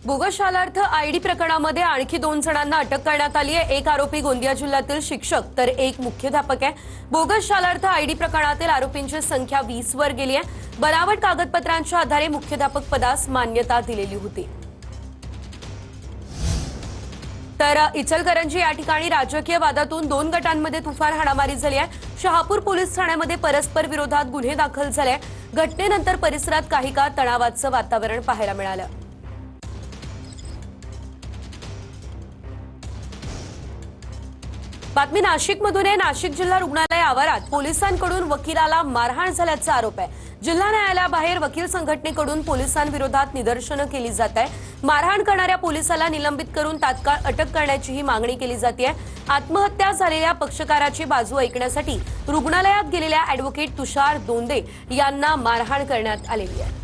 Bogus Shalarth ID प्रकरणामध्ये आणखी 2 जणांना अटक करण्यात आली आहे। एक आरोपी गोंदिया जिल्ह्यातील शिक्षक तर एक मुख्याध्यापक आहे। बोगस शालार्थ आयडी प्रकरणातील आरोपींची संख्या 20 वर गेली आहे। बनावट कागदपत्रांच्या आधारे मुख्याध्यापक पदास मान्यता दिलेली होती। तर इचलकरंजी या ठिकाणी राजकीय वादातून 2 गटांमध्ये तुफान हाणामारी झाली आहे। शहापूर पोलीस ठाण्यामध्ये परस्पर विरोधात गुन्हे दाखल झाले। घटनेनंतर परिसरात काही काळ तणावाचं वातावरण पाहायला मिळालं। बातमी नाशिकमधून आहे। नाशिक जिल्हा रुग्णालय आवारात पोलिसांकडून वकिलाला मारहाण झाल्याचा आरोप आहे। जिल्हा न्यायालयाबाहेर वकील संघटनेकडून पोलिसांविरोधात निदर्शनं केली जात आहे। मारहाण करणाऱ्या पोलिसाला निलंबित करून तात्काळ अटक करण्याचीही मागणी केली जाते। आत्महत्या झालेल्या पक्षकाराची बाजू ऐकण्यासाठी रुग्णालयात गेलेल्या ॲडव्होकेट तुषार दोंदे यांना मारहाण करण्यात आलेली आहे।